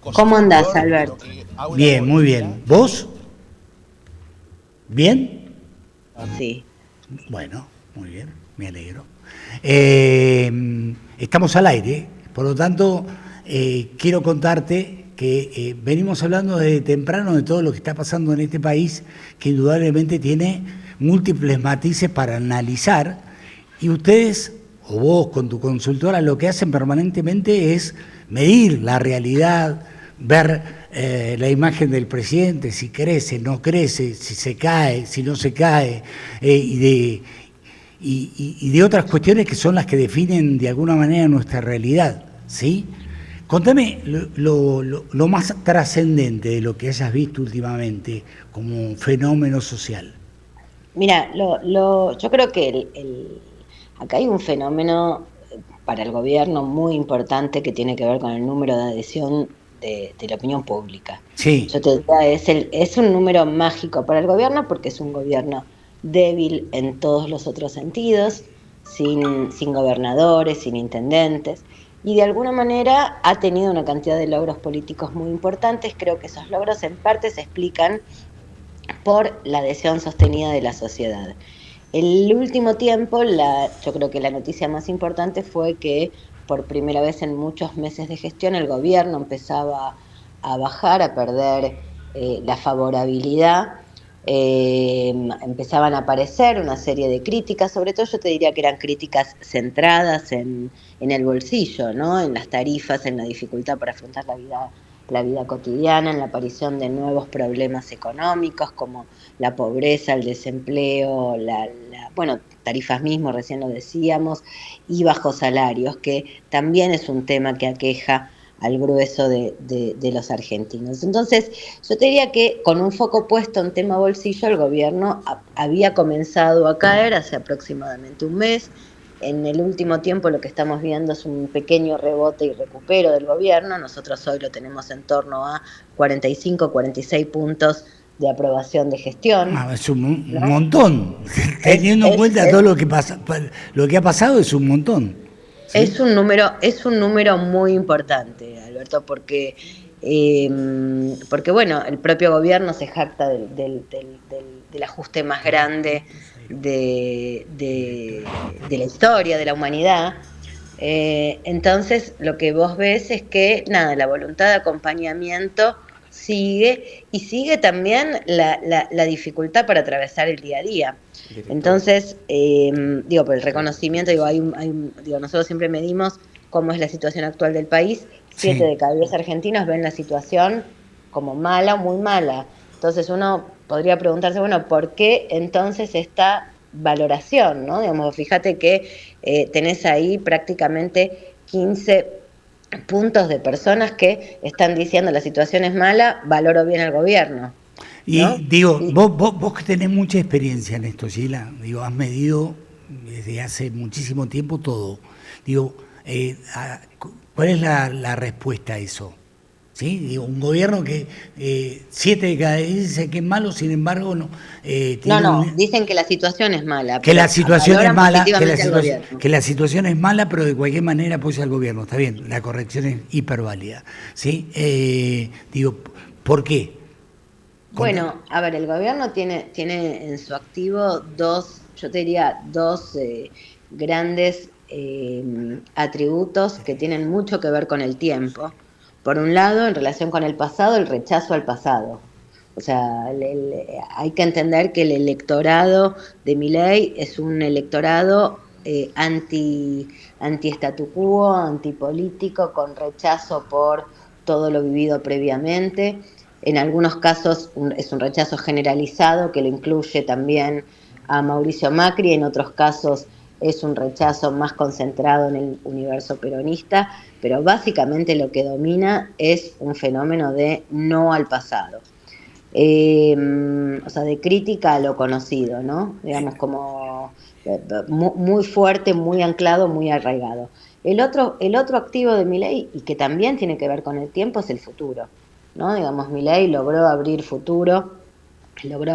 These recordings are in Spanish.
¿Cómo andás, Alberto? Bien, muy bien. ¿Vos? ¿Bien? Sí. Bueno, muy bien, me alegro. Estamos al aire, por lo tanto, quiero contarte que venimos hablando desde temprano de todo lo que está pasando en este país, que indudablemente tiene múltiples matices para analizar, y ustedes, o vos con tu consultora, lo que hacen permanentemente es medir la realidad, ver la imagen del presidente, si crece, no crece, si se cae, si no se cae, y de otras cuestiones que son las que definen de alguna manera nuestra realidad, ¿sí? Contame lo más trascendente de lo que hayas visto últimamente como un fenómeno social. Mira, yo creo que acá hay un fenómeno para el gobierno muy importante que tiene que ver con el número de adhesión de la opinión pública. Sí, Yo te diría, es un número mágico para el gobierno porque es un gobierno débil en todos los otros sentidos, sin gobernadores, sin intendentes, y de alguna manera ha tenido una cantidad de logros políticos muy importantes. Creo que esos logros en parte se explican por la adhesión sostenida de la sociedad. El último tiempo, yo creo que la noticia más importante fue que por primera vez en muchos meses de gestión el gobierno empezaba a bajar, a perder la favorabilidad. Empezaban a aparecer una serie de críticas, sobre todo yo te diría que eran críticas centradas en el bolsillo, ¿no? En las tarifas, en la dificultad para afrontar la vida cotidiana, en la aparición de nuevos problemas económicos como la pobreza, el desempleo, bueno, tarifas mismo, recién lo decíamos, y bajos salarios, que también es un tema que aqueja al grueso de los argentinos. Entonces, yo te diría que con un foco puesto en tema bolsillo, el gobierno había comenzado a caer hace aproximadamente un mes. En el último tiempo lo que estamos viendo es un pequeño rebote y recupero del gobierno. Nosotros hoy lo tenemos en torno a 45, 46 puntos de aprobación de gestión, es un ¿no? montón. Es, Teniendo en es, cuenta todo es, lo que pasa, lo que ha pasado es un montón. ¿Sí? es un número muy importante, Alberto, porque bueno, el propio gobierno se jacta del ajuste más grande de la historia, de la humanidad. Entonces, lo que vos ves es que, nada, la voluntad de acompañamiento sigue y sigue también la dificultad para atravesar el día a día. Entonces, digo, por el reconocimiento, digo, digo, nosotros siempre medimos cómo es la situación actual del país. 7 Sí. de cada 10 argentinos ven la situación como mala o muy mala. Entonces uno podría preguntarse, bueno, ¿por qué entonces esta valoración, ¿no? Digamos, fíjate que tenés ahí prácticamente 15 puntos de personas que están diciendo la situación es mala, valoro bien al gobierno, Y ¿no? digo, Y vos que tenés mucha experiencia en esto, Sheila, digo, has medido desde hace muchísimo tiempo todo. Digo, ¿cuál es la respuesta a eso? ¿Sí? Digo, un gobierno que 7 de cada 10 dice que es malo, sin embargo, no, no, tiene no, un, dicen que la situación es mala, que la pero situación es valoran mala, positivamente al gobierno. que la situación es mala, pero de cualquier manera apoya al gobierno. Está bien, la corrección es hiperválida. ¿Sí? Digo, ¿por qué? Conta- Bueno, a ver, el gobierno tiene en su activo yo te diría, dos grandes atributos que tienen mucho que ver con el tiempo. Por un lado, en relación con el pasado, el rechazo al pasado. O sea, hay que entender que el electorado de Milei es un electorado anti statu quo, antipolítico, con rechazo por todo lo vivido previamente. En algunos casos es un rechazo generalizado que lo incluye también a Mauricio Macri, en otros casos es un rechazo más concentrado en el universo peronista, pero básicamente lo que domina es un fenómeno de no al pasado. O sea, de crítica a lo conocido, ¿no? Digamos, como muy fuerte, muy anclado, muy arraigado. El otro activo de Milei, y que también tiene que ver con el tiempo, es el futuro, ¿no? Digamos, Milei logró abrir futuro, logró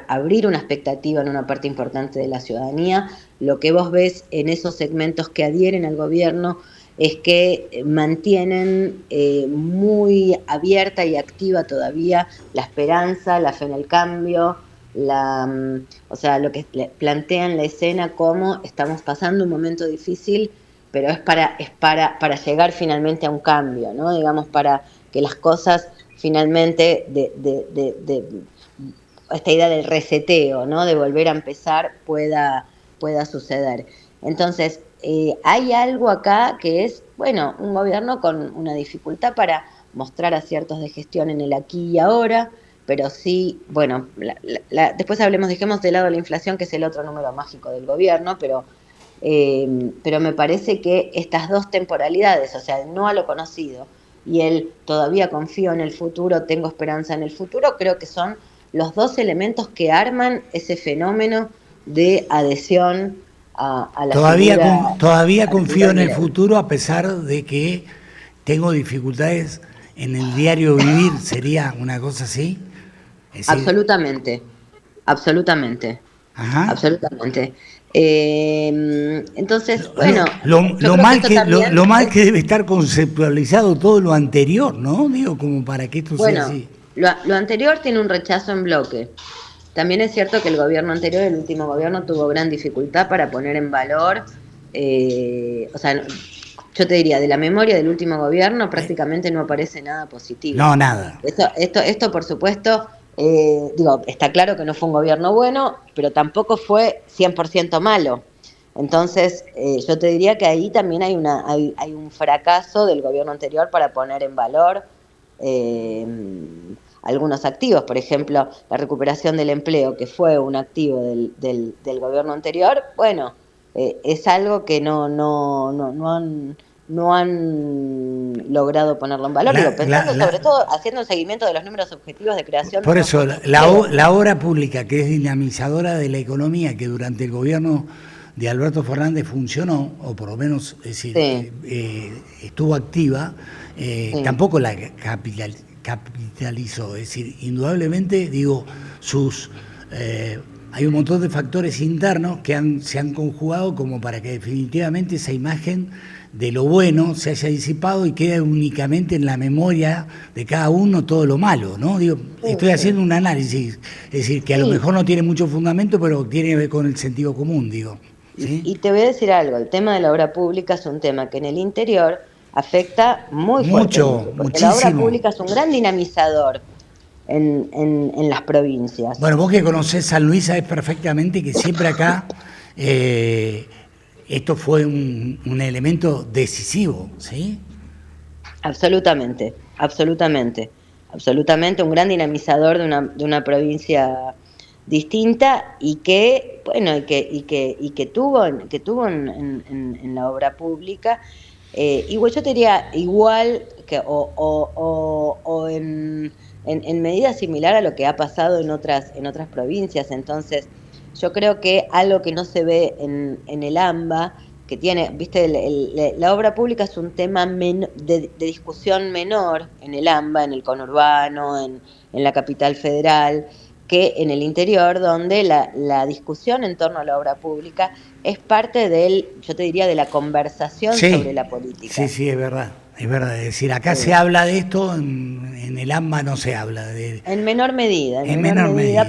abrir una expectativa en una parte importante de la ciudadanía. Lo que vos ves en esos segmentos que adhieren al gobierno es que mantienen muy abierta y activa todavía la esperanza, la fe en el cambio, o sea, lo que plantean la escena como estamos pasando un momento difícil, pero es para llegar finalmente a un cambio, ¿no? Digamos, para que las cosas finalmente esta idea del reseteo, ¿no? De volver a empezar pueda suceder. Entonces, hay algo acá que es, bueno, un gobierno con una dificultad para mostrar aciertos de gestión en el aquí y ahora, pero sí, bueno, después dejemos de lado la inflación, que es el otro número mágico del gobierno, pero me parece que estas dos temporalidades, o sea, el no a lo conocido y el todavía confío en el futuro, tengo esperanza en el futuro, creo que son los dos elementos que arman ese fenómeno de adhesión a la figura. Todavía confío en el futuro a pesar de que tengo dificultades en el diario vivir, ¿sería una cosa así? Es decir, absolutamente, absolutamente. Ajá. Absolutamente. Entonces, bueno, lo mal que debe estar conceptualizado todo lo anterior, ¿no? Digo, como para que esto sea así. Lo anterior tiene un rechazo en bloque. También es cierto que el gobierno anterior, el último gobierno, tuvo gran dificultad para poner en valor, o sea, yo te diría, de la memoria del último gobierno prácticamente no aparece nada positivo. No, nada. Esto por supuesto, digo, está claro que no fue un gobierno bueno, pero tampoco fue 100% malo. Entonces, yo te diría que ahí también hay un fracaso del gobierno anterior para poner en valor algunos activos. Por ejemplo, la recuperación del empleo, que fue un activo del gobierno anterior, bueno, es algo que no han logrado ponerlo en valor. Pensando sobre todo, haciendo un seguimiento de los números objetivos de creación. Por eso, la obra pública, que es dinamizadora de la economía, que durante el gobierno de Alberto Fernández funcionó, o por lo menos, es decir, estuvo activa, tampoco la capitalizó. Es decir, indudablemente, digo, hay un montón de factores internos que se han conjugado como para que definitivamente esa imagen de lo bueno se haya disipado y quede únicamente en la memoria de cada uno todo lo malo, ¿no? Digo, estoy haciendo un análisis, es decir, que a lo mejor no tiene mucho fundamento, pero tiene que ver con el sentido común, digo. ¿Sí? Y te voy a decir algo, el tema de la obra pública es un tema que en el interior afecta muy fuertemente, porque la obra pública es un gran dinamizador en las provincias. Bueno, vos que conocés San Luis sabés perfectamente que siempre acá esto fue un elemento decisivo, ¿sí? Absolutamente, un gran dinamizador de una provincia distinta y que, bueno, y que tuvo en la obra pública. Igual yo te diría, igual que o en medida similar a lo que ha pasado en otras provincias. Entonces, yo creo que algo que no se ve en el AMBA, que tiene, viste, la obra pública es un tema de discusión menor en el AMBA, en el conurbano, en la capital federal, que en el interior, donde la discusión en torno a la obra pública es parte yo te diría, de la conversación sobre la política. Sí, es verdad. Es verdad, es decir, acá se habla de esto, en el AMBA no se habla de... En menor medida,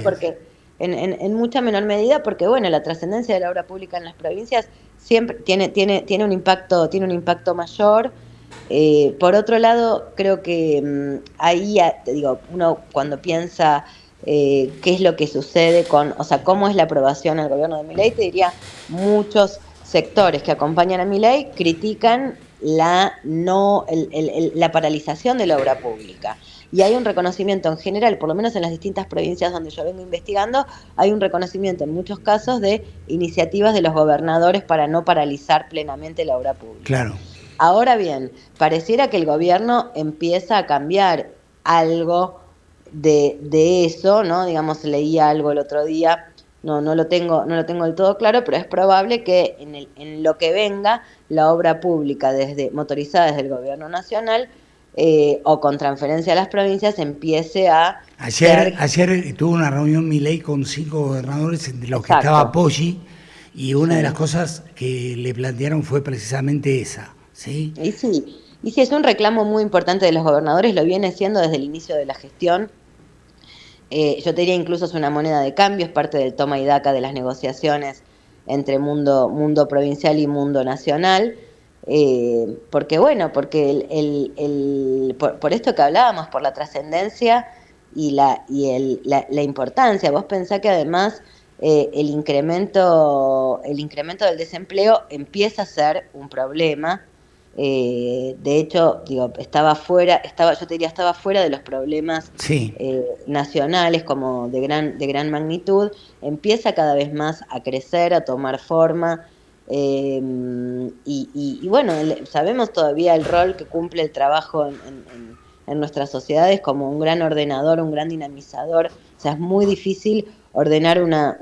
porque en mucha menor medida, porque bueno, la trascendencia de la obra pública en las provincias siempre tiene un impacto mayor. Por otro lado, creo que ahí, te digo, uno cuando piensa qué es lo que sucede o sea, cómo es la aprobación al gobierno de Milei, te diría, muchos sectores que acompañan a Milei critican la paralización de la obra pública. Y hay un reconocimiento en general, por lo menos en las distintas provincias donde yo vengo investigando, hay un reconocimiento en muchos casos de iniciativas de los gobernadores para no paralizar plenamente la obra pública. Claro. Ahora bien, pareciera que el gobierno empieza a cambiar algo de eso, ¿no? Digamos, leía algo el otro día, no lo tengo del todo claro, pero es probable que en lo que venga la obra pública motorizada desde el gobierno nacional o con transferencia a las provincias empiece a... Ayer tuvo una reunión Milei con 5 gobernadores, entre los que estaba Poggi, y una de las cosas que le plantearon fue precisamente esa, ¿sí? Y sí, es un reclamo muy importante de los gobernadores, lo viene siendo desde el inicio de la gestión. Yo te diría incluso es una moneda de cambio, es parte del toma y daca de las negociaciones entre mundo provincial y mundo nacional. Porque bueno, porque por esto que hablábamos, por la trascendencia y la importancia. Vos pensás que además el incremento del desempleo empieza a ser un problema. De hecho, digo, yo te diría, estaba fuera de los problemas Sí. nacionales como de gran magnitud, empieza cada vez más a crecer, a tomar forma. Y bueno, sabemos todavía el rol que cumple el trabajo en nuestras sociedades como un gran ordenador, un gran dinamizador. O sea, es muy difícil ordenar la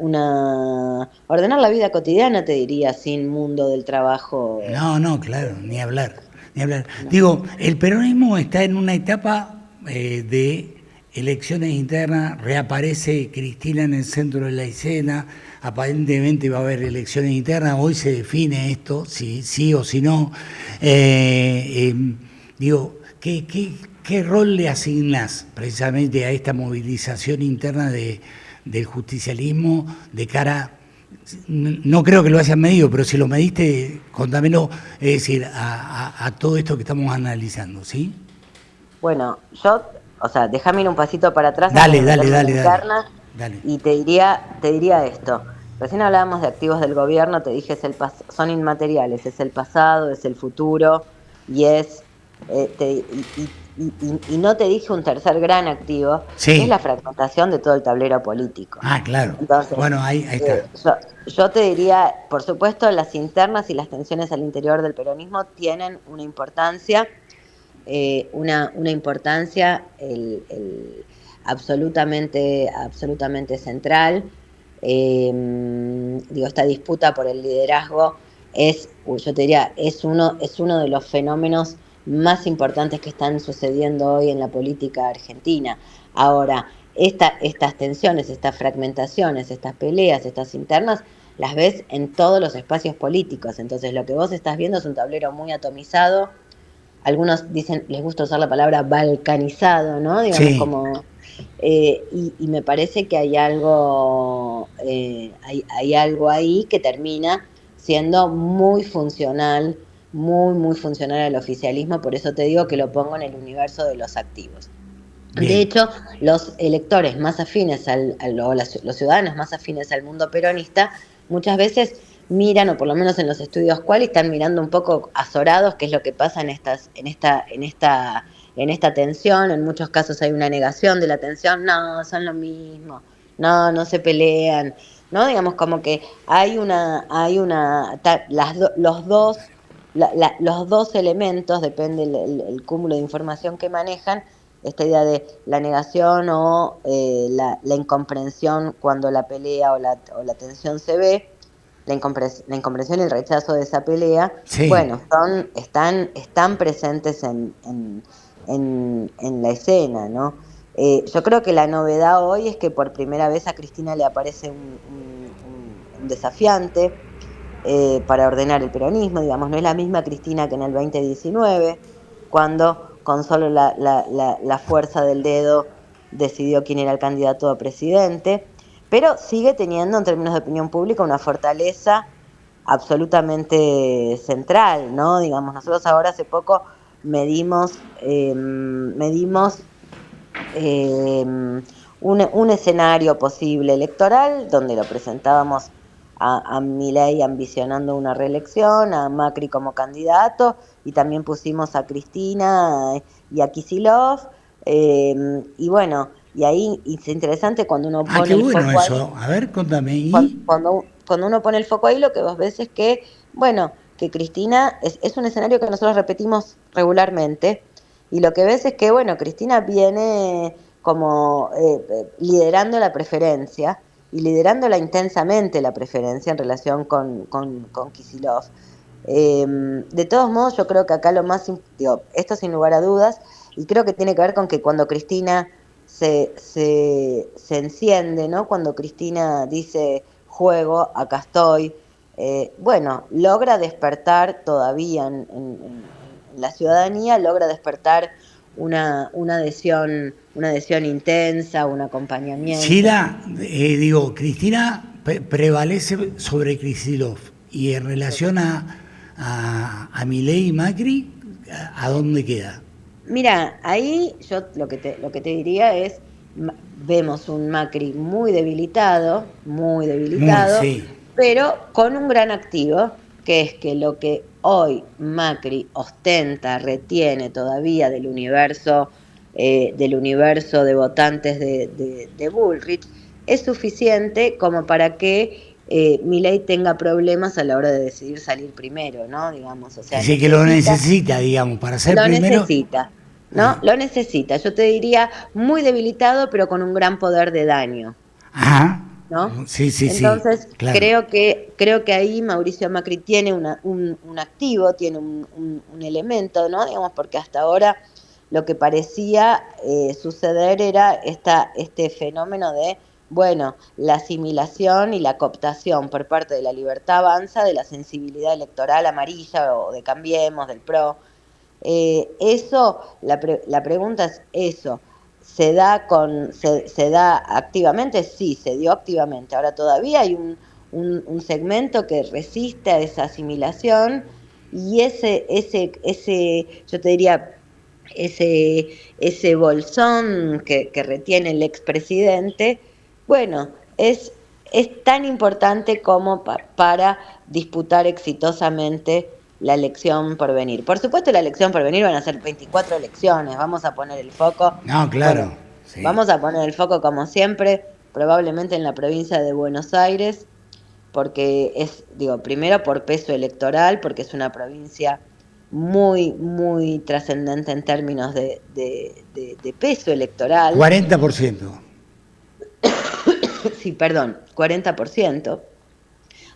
vida cotidiana, te diría, sin mundo del trabajo. No, no, claro, ni hablar, ni hablar. No. Digo, el peronismo está en una etapa de elecciones internas, reaparece Cristina en el centro de la escena, aparentemente va a haber elecciones internas, hoy se define esto, si sí o si no. Digo, ¿qué rol le asignás precisamente a esta movilización interna del justicialismo de cara, no creo que lo hayas medido, pero si lo mediste, contámelo, es decir, a todo esto que estamos analizando, ¿sí? Bueno, o sea, déjame ir un pasito para atrás antes Dale, de dale, meterme en la dale, dale, interna dale. y te diría esto. Recién hablábamos de activos del gobierno, te dije son inmateriales, es el pasado, es el futuro y y no te dije un tercer gran activo, que es Sí. la fragmentación de todo el tablero político. Ah, claro. Entonces, Bueno, ahí está. yo te diría, por supuesto, las internas y las tensiones al interior del peronismo tienen una importancia, una importancia absolutamente central. Digo, esta disputa por el liderazgo yo te diría, es uno de los fenómenos más importantes que están sucediendo hoy en la política argentina. Ahora, estas tensiones, estas fragmentaciones, estas peleas, estas internas, las ves en todos los espacios políticos. Entonces, lo que vos estás viendo es un tablero muy atomizado. Algunos dicen, les gusta usar la palabra balcanizado, ¿no? Digamos Sí. como, y me parece que hay algo ahí que termina siendo muy funcional, muy funcional al oficialismo. Por eso te digo que lo pongo en el universo de los activos. De Bien. hecho, los electores más afines los ciudadanos más afines al mundo peronista, muchas veces miran, o por lo menos en los estudios cual, están mirando un poco azorados qué es lo que pasa en esta tensión. En muchos casos hay una negación de la tensión, no, son lo mismo, no se pelean, ¿no? Digamos como que los dos elementos, depende el cúmulo de información que manejan, esta idea de la negación o la incomprensión cuando la pelea o la tensión se ve, la incomprensión y el rechazo de esa pelea, Sí. bueno, están presentes en la escena, ¿no? Yo creo que la novedad hoy es que por primera vez a Cristina le aparece un desafiante para ordenar el peronismo. Digamos, no es la misma Cristina que en el 2019, cuando con solo la fuerza del dedo decidió quién era el candidato a presidente, pero sigue teniendo en términos de opinión pública una fortaleza absolutamente central, ¿no? Digamos, nosotros ahora hace poco medimos un escenario posible electoral donde lo presentábamos a Milei ambicionando una reelección, a Macri como candidato, y también pusimos a Cristina y a Kicillof. Y bueno, y ahí es interesante cuando uno Ah, pone qué el bueno foco ahí. eso. A ver, contame. Cuando, ¿Y? cuando, cuando uno pone el foco ahí, lo que vos ves es que, bueno, que Cristina es un escenario que nosotros repetimos regularmente, y lo que ves es que, bueno, Cristina viene como liderando la preferencia y liderándola intensamente la preferencia en relación con Kicillof. De todos modos, yo creo que acá digo, esto sin lugar a dudas, y creo que tiene que ver con que cuando Cristina se enciende, ¿no? Cuando Cristina dice juego, acá estoy, bueno, logra despertar todavía en la ciudadanía, logra despertar una adhesión intensa, un acompañamiento. Sila, Cristina prevalece sobre Kicillof y en relación a Milei y Macri, ¿a dónde queda? Mira, ahí yo lo que te diría es, vemos un Macri muy Muy, debilitado, sí. pero con un gran activo, que es que lo que hoy Macri ostenta, retiene todavía del universo de votantes de Bullrich, es suficiente como para que Milei tenga problemas a la hora de decidir salir primero, ¿no? Digamos, o Que sea, sí que lo necesita, digamos, para ser lo primero. necesita, ¿no? Ajá. Lo necesita. Yo te diría muy debilitado, pero con un gran poder de daño, Ajá. ¿no? Sí, sí, sí, Entonces, claro. creo que ahí Mauricio Macri tiene un activo, tiene un elemento, ¿no? Digamos, porque hasta ahora lo que parecía suceder era este fenómeno de, bueno, la asimilación y la cooptación por parte de la Libertad Avanza de la sensibilidad electoral amarilla o de Cambiemos, del PRO. La pregunta es eso, ¿se da activamente? Sí, se dio activamente. Ahora todavía hay un segmento que resiste a esa asimilación y yo te diría, ese bolsón que retiene el expresidente, bueno, es tan importante como para disputar exitosamente la elección por venir. Por supuesto, la elección por venir van a ser 24 elecciones, vamos a poner el foco, No, bueno, claro. Sí. vamos a poner el foco como siempre, probablemente en la provincia de Buenos Aires, porque digo, primero por peso electoral, porque es una provincia muy trascendente en términos de peso electoral. 40%. Sí, perdón, 40%.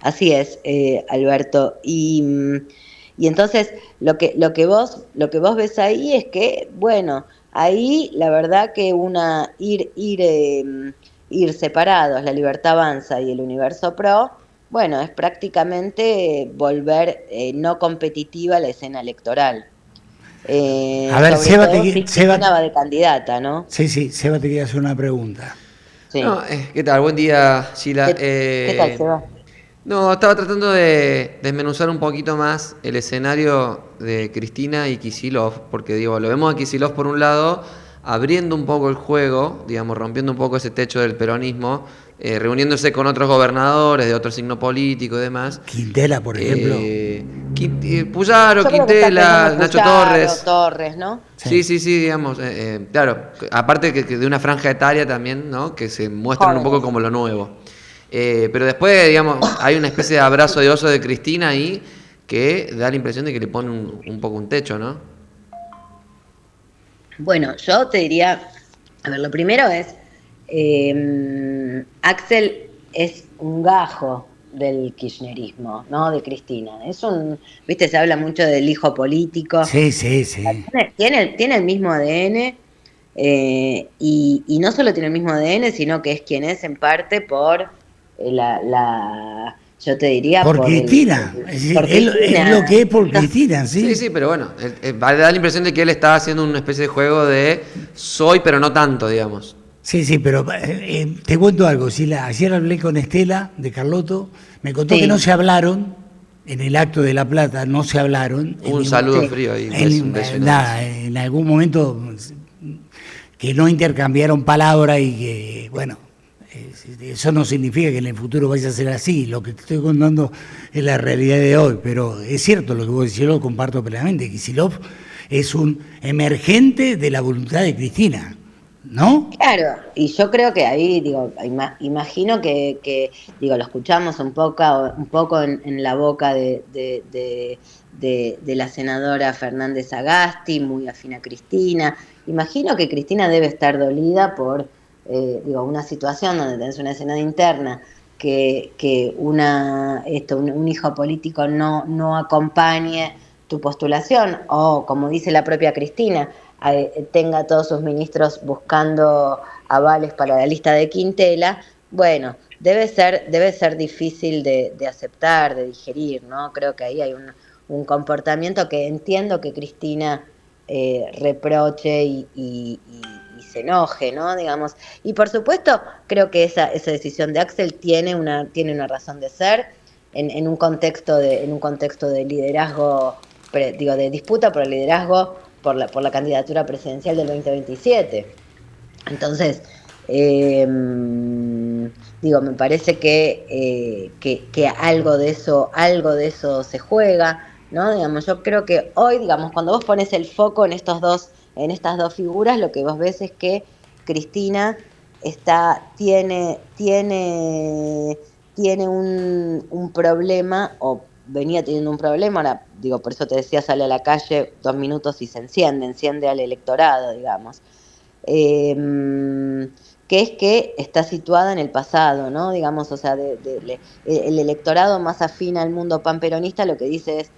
Así es, Alberto. Y entonces lo que vos ves ahí es que, bueno, ahí la verdad que ir separados, la Libertad Avanza y el Universo Pro, bueno, es prácticamente volver no competitiva la escena electoral. A ver, Sobre todo si Cristina va de candidata, ¿no? sí, sí, Seba te quería hacer una pregunta. No, Sí. ¿qué tal? Buen día, Sheila. ¿Qué tal, Seba? No, estaba tratando de desmenuzar un poquito más el escenario de Cristina y Kicillof, porque digo, lo vemos a Kicillof por un lado, abriendo un poco el juego, digamos, rompiendo un poco ese techo del peronismo, reuniéndose con otros gobernadores de otro signo político y demás. Quintela, por ejemplo. Puyaro, Yo creo que está Quintela, pensando Nacho Puyaro, Torres. Torres, ¿no? Sí, Sí. sí, sí, digamos, claro, aparte que de una franja etaria también, ¿no? Que se muestran un poco Jóvenes. como lo nuevo. Pero después, digamos, hay una especie de abrazo de oso de Cristina ahí que da la impresión de que le pone un poco un techo, ¿no? Bueno, yo te diría, a ver, lo primero es, Axel es un gajo del kirchnerismo, ¿no? De Cristina. Viste, se habla mucho del hijo político. Sí, sí, sí. Tiene el mismo ADN, y no solo tiene el mismo ADN, sino que es quien es en parte por yo te diría, Por Cristina. Es decir, por es lo que Cristina. es por Cristina, Sí, ¿sí? sí, pero bueno, da la impresión de que él está haciendo una especie de juego de soy, pero no tanto, digamos. Sí, sí, pero te cuento algo. Sila, ayer hablé con Estela de Carlotto, me contó que no Sí, se hablaron en el acto de La Plata, no se hablaron. Un saludo sí. frío ahí, un beso y nada más. Nada, en algún momento que no intercambiaron palabras y que, bueno, eso no significa que en el futuro vaya a ser así. Lo que te estoy contando es la realidad de hoy, pero es cierto lo que vos decís, yo lo comparto plenamente. Kicillof es un emergente de la voluntad de Cristina, ¿no? Claro, y yo creo que ahí, digo, imagino digo, lo escuchamos un poco en la boca de la senadora Fernández Sagasti, muy afín a Cristina. Imagino que Cristina debe estar dolida por, digo, una situación donde tenés una escena interna que un hijo político no acompañe tu postulación, o como dice la propia Cristina, tenga a todos sus ministros buscando avales para la lista de Quintela. Bueno, debe ser difícil de aceptar, de digerir, ¿no? Creo que ahí hay un comportamiento que entiendo que Cristina reproche y se enoje, ¿no? Digamos. Y por supuesto, creo que esa decisión de Axel tiene una razón de ser en un contexto de liderazgo, de disputa por el liderazgo por la candidatura presidencial del 2027. Entonces, me parece que algo de eso se juega, ¿no? Digamos, yo creo que hoy, digamos, cuando vos pones el foco en estas dos figuras, lo que vos ves es que Cristina tiene un problema, o venía teniendo un problema, ahora, por eso te decía, sale a la calle 2 minutos y se enciende al electorado, digamos. Que es que está situada en el pasado, ¿no? Digamos, o sea, el electorado más afín al mundo panperonista lo que dice es,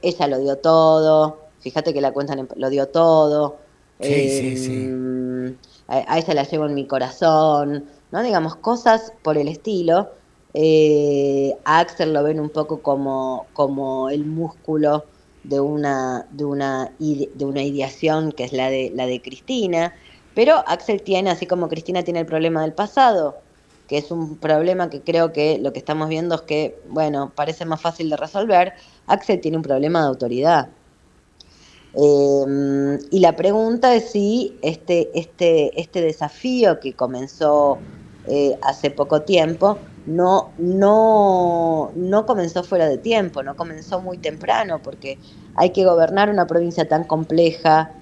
ella lo dio todo, fíjate que la cuentan, lo dio todo, Sí. a ella la llevo en mi corazón, ¿no? Digamos, cosas por el estilo. A Axel lo ven un poco como el músculo de una ideación que es la de Cristina, pero Axel tiene, así como Cristina tiene el problema del pasado, que es un problema que creo que lo que estamos viendo es que, bueno, parece más fácil de resolver. Axel tiene un problema de autoridad. Y la pregunta es si este desafío que comenzó hace poco tiempo no comenzó fuera de tiempo, no comenzó muy temprano, porque hay que gobernar una provincia tan compleja,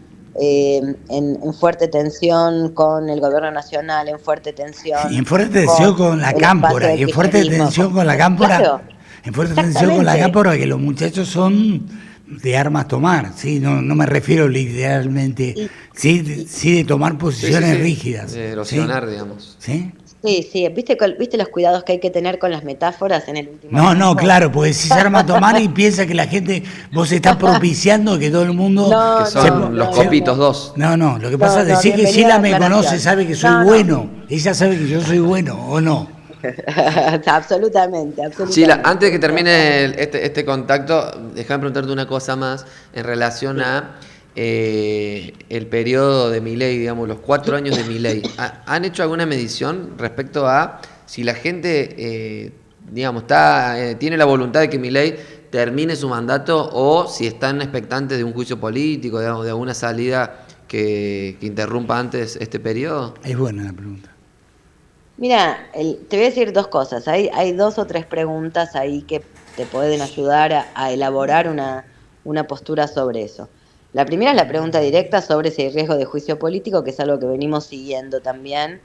en fuerte tensión con el gobierno nacional, en fuerte tensión Y en fuerte tensión con la cámpora, y en fuerte tensión con la cámpora, claro, en fuerte tensión con la cámpora, que los muchachos son de armas tomar, ¿sí? No me refiero literalmente, sí de tomar posiciones rígidas. De erosionar, digamos. ¿Sí? Sí, ¿viste los cuidados que hay que tener con las metáforas en el último No, tiempo? claro, porque si se arma a tomar y piensa que la gente, vos estás propiciando que todo el mundo... que son los copitos dos. No, lo que pasa es decir que Sheila me conoce, sabe que soy bueno, ella sabe que yo soy bueno, ¿o no? Absolutamente. Sheila, antes de que termine este contacto, déjame preguntarte una cosa más en relación a el periodo de Milei, digamos, los 4 años de Milei. ¿Han hecho alguna medición respecto a si la gente, digamos, tiene la voluntad de que Milei termine su mandato, o si están expectantes de un juicio político, digamos, de alguna salida que interrumpa antes este periodo? Es buena la pregunta. Mira, te voy a decir 2 cosas. Hay 2 o 3 preguntas ahí que te pueden ayudar a elaborar una postura sobre eso. La primera es la pregunta directa sobre si hay riesgo de juicio político, que es algo que venimos siguiendo también.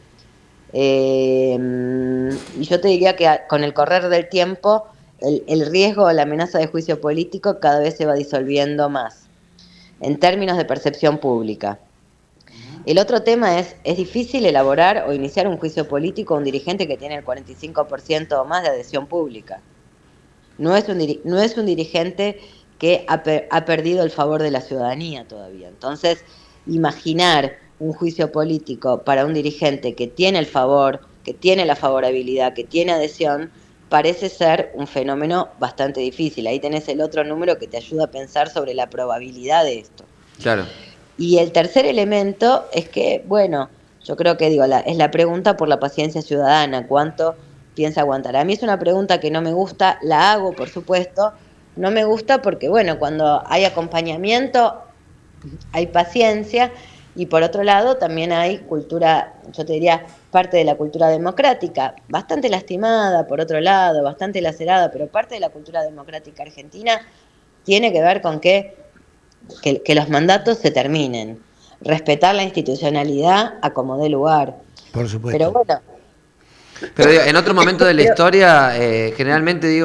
Y yo te diría que con el correr del tiempo, el riesgo o la amenaza de juicio político cada vez se va disolviendo más, en términos de percepción pública. El otro tema es difícil elaborar o iniciar un juicio político a un dirigente que tiene el 45% o más de adhesión pública. No es un dirigente que ha perdido el favor de la ciudadanía todavía. Entonces, imaginar un juicio político para un dirigente que tiene el favor, que tiene la favorabilidad, que tiene adhesión, parece ser un fenómeno bastante difícil. Ahí tenés el otro número que te ayuda a pensar sobre la probabilidad de esto. Claro. Y el tercer elemento es que, bueno, yo creo que es la pregunta por la paciencia ciudadana, ¿cuánto piensa aguantar? A mí es una pregunta que no me gusta, la hago, por supuesto. No me gusta porque, bueno, cuando hay acompañamiento hay paciencia, y por otro lado también hay cultura, yo te diría, parte de la cultura democrática, bastante lastimada, por otro lado, bastante lacerada, pero parte de la cultura democrática argentina tiene que ver con que los mandatos se terminen, respetar la institucionalidad a como dé lugar. Por supuesto. Pero bueno. Pero digo, en otro momento de la historia, generalmente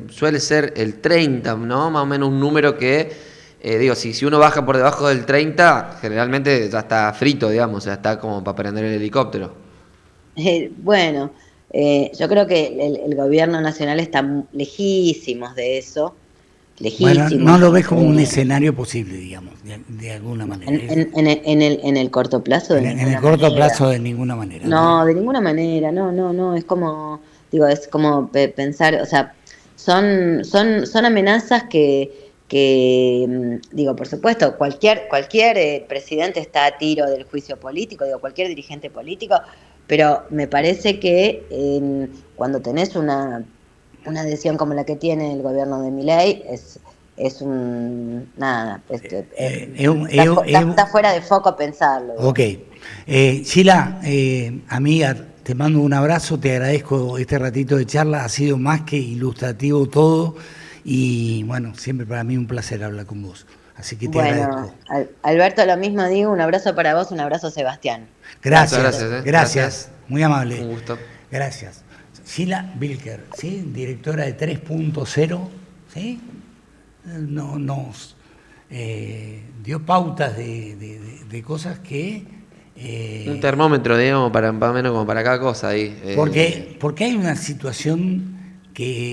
suele ser el 30, ¿no? Más o menos un número que, si uno baja por debajo del 30, generalmente ya está frito, digamos, ya está como para prender el helicóptero. Yo creo que el gobierno nacional está lejísimos de eso. legítimos. Bueno, no lo ves como un escenario posible, digamos, de alguna manera. En el corto plazo, En el corto plazo, de ninguna manera. No, de ninguna manera, no, es como, digo, es como pensar, o sea, son amenazas digo, por supuesto, cualquier presidente está a tiro del juicio político, digo, cualquier dirigente político, pero me parece que cuando tenés una decisión como la que tiene el gobierno de Milei, es un, nada, está fuera de foco pensarlo. Ok. Sheila, amiga, te mando un abrazo, te agradezco este ratito de charla, ha sido más que ilustrativo todo y bueno, siempre para mí un placer hablar con vos. Así que te agradezco. Alberto, lo mismo digo, un abrazo para vos, un abrazo Sebastián. Gracias. Muy amable. Un gusto. Gracias. Sheila Bilker, ¿sí? Directora de 3.0, ¿sí? Nos dio pautas de cosas que... un termómetro, digamos, para más o menos como para cada cosa ahí. Porque hay una situación que